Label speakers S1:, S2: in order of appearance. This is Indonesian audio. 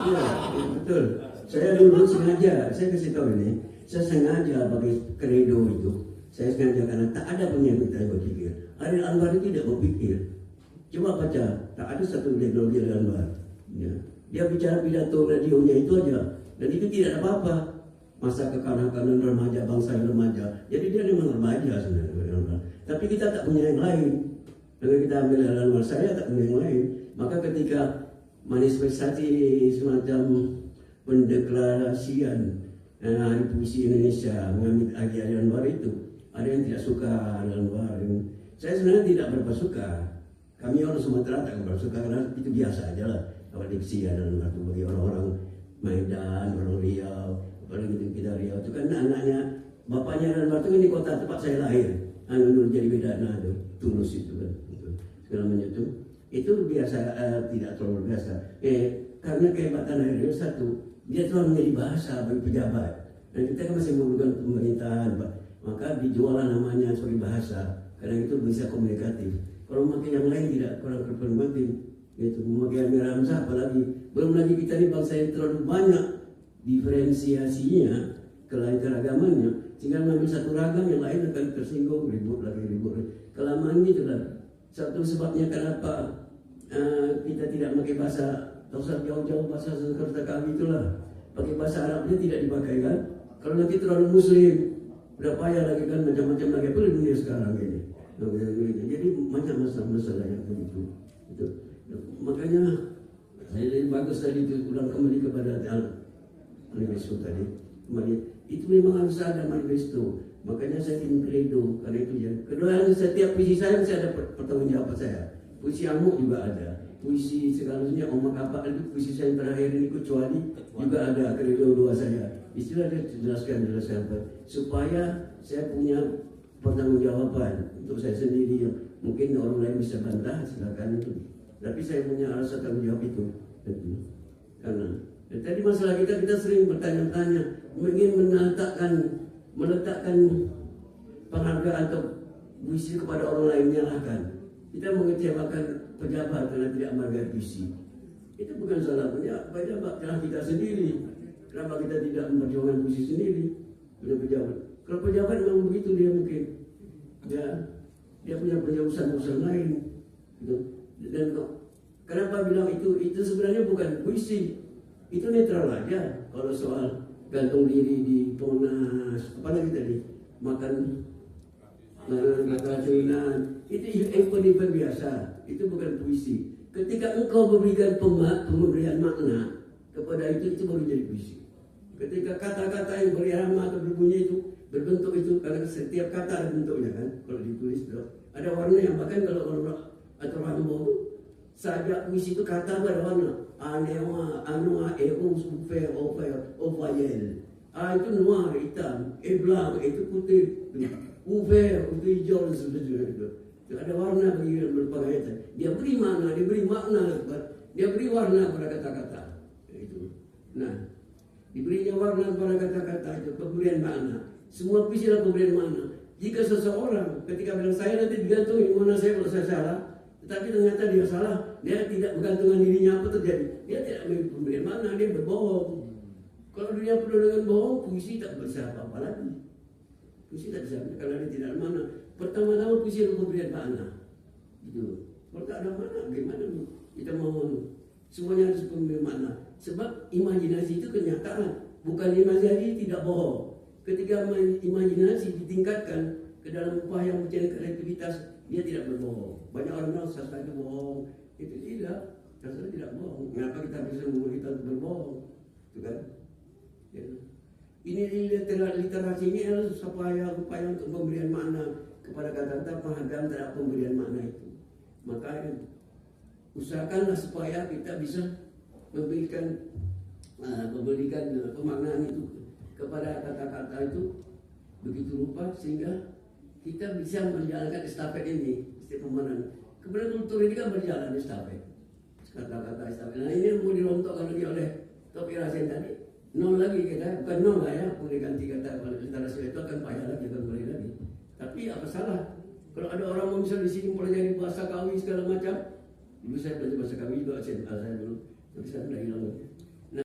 S1: Iya, betul. Saya dulu sengaja, saya kasih tahu ini, saya sengaja pakai kredo itu. Saya sengaja karena tak ada pengikut yang berpikir. Ariel Anwar itu tidak berpikir. Coba baca, tak ada satu teknologi Ariel Anwar. Ya. Dia bicara pidato radionya itu aja, dan itu tidak ada apa-apa. Masa kekanak-kanakan remaja, bangsa yang remaja. Jadi dia memang remaja sebenarnya. Tapi kita tak punya yang lain. Kalau kita ambil Ariel Anwar, saya tak punya yang lain. Maka ketika manifestasi semacam pendeklarasian Hari Puisi Indonesia mengambil Ariel Anwar itu, ada yang tidak suka Ariel Anwar. Saya sebenarnya tidak berapa suka. Kami orang Sumatera tak berapa suka karena itu biasa aja lah. Kalau diksi Ariel Anwar itu bagi orang-orang Medan, orang Riau, orang gitu kita Riau itu kan anaknya, bapaknya Ariel Anwar itu kan di kota tempat saya lahir. Dulu jadi bedana itu, Tulus itu kan, segala macam itu biasa, tidak terlalu biasa. Karena kehebatan Ariel satu, dia telah menjadi bahasa bagi pejabat. Dan kita kan masih memerlukan pemerintahan, Pak. Maka dijual namanya sebagai bahasa, karena itu bisa komunikatif. Kalau memakai yang lain tidak kurang berpenting. Itu memakai Amir Hamzah apalagi. Belum lagi kita ini bangsa yang terlalu banyak diferensiasinya, keanekaragamannya, sehingga mengambil satu ragam yang lain akan tersinggung, ribut. Kelamaan gitu lah. Satu sebabnya kenapa kita tidak pakai bahasa, tak usah jauh-jauh bahasa Sanskerta kami itulah. Pakai bahasa Arabnya tidak dipakai kan. Kalau nanti terlalu muslim, udah payah lagi kan, macam-macam lagi apa di dunia sekarang ini. Jadi banyak masalah yang begitu. Itu. Makanya saya bagus tadi itu ulang kembali kepada manifesto tadi. Kembali itu memang harus ada manifesto. Makanya saya ingin kredo karena itu ya. Kedua, setiap puisi saya ada pertanggungjawab saya. Puisi Amuk juga ada. Puisi segalanya Omak Apa itu puisi saya yang terakhir ini kecuali juga ada kredo dua saya. Istilah dia jelaskan supaya saya punya pertanggungjawaban untuk saya sendiri. Mungkin orang lain bisa bantah, silakan itu. Tapi saya punya rasa tanggung jawab itu. Karena tadi masalah kita sering bertanya-tanya, ingin meletakkan penghargaan atau puisi kepada orang lain, menyalahkan. Kita mengecewakan pejabat karena tidak menghargai puisi. Itu bukan salah pejabat, salah kita sendiri. Kenapa kita tidak memperjuangkan puisi sendiri? Pejabat. Kalau pejabat memang begitu dia mungkin, ya, dia punya urusan lain. Gitu. Dan kenapa bilang itu sebenarnya bukan puisi, itu netral aja. Kalau soal gantung diri di Monas, apalagi tadi makan keracunan, itu event biasa, itu bukan puisi. Ketika engkau memberikan pemberian makna kepada itu baru jadi puisi. Ketika kata-kata yang berirama atau berbunyi itu berbentuk itu, karena setiap kata ada bentuknya kan, kalau ditulis ada warna yang bahkan kalau atau rambo itu saja puisi itu kata berwarna anewa anua sufer ofayel itu noir hitam, blanc itu putih, uver itu hijau dan sebagainya itu ada warna bagi berpengaruh. Dia beri makna, dia beri warna pada kata-kata itu. Nah, diberinya warna pada kata-kata itu pemberian makna. Semua puisi adalah pemberian makna. Jika seseorang ketika bilang saya nanti digantungi mana saya kalau saya salah, tetapi ternyata dia salah, dia tidak bergantungan dirinya, apa terjadi? Dia tidak memberikan makna, dia berbohong. Kalau dunia penuh dengan bohong, puisi tak bisa apa-apa lagi. Puisi tak bisa karena dia tidak ada makna. Pertama-tama puisi adalah pemberian makna. Gitu. Kalau tak ada makna, bagaimana kita mau semuanya harus pemberian makna? Sebab imajinasi itu kenyataan, bukan imajinasi tidak bohong. Ketika imajinasi ditingkatkan ke dalam upaya mencari kreativitas, dia tidak berbohong. Banyak orang bilang sastra itu bohong, itu tidak. Sastra tidak bohong. Kenapa kita bisa membuat kita berbohong? Itu kan? Ya. Ini literasi ini adalah upaya untuk pemberian makna kepada kata-kata, penghargaan terhadap pemberian makna itu. Maka usahakanlah supaya kita bisa memberikan pemaknaan itu kepada kata-kata itu begitu rupa sehingga kita bisa menjalankan estafet ini, pemahaman. Kemudian kultur ini kan berjalan estafet, kata-kata estafet. Nah ini mau dirontokkan lagi oleh Topi Rasen tadi, nol lagi kita, bukan nol lah ya, boleh ganti kata literasi itu akan payah lagi, akan boleh lagi. Tapi apa salah? Kalau ada orang mau misal di sini pelajari bahasa Kawi segala macam, dulu saya belajar bahasa Kawi juga, saya dulu, tapi saya sudah hilang lagi.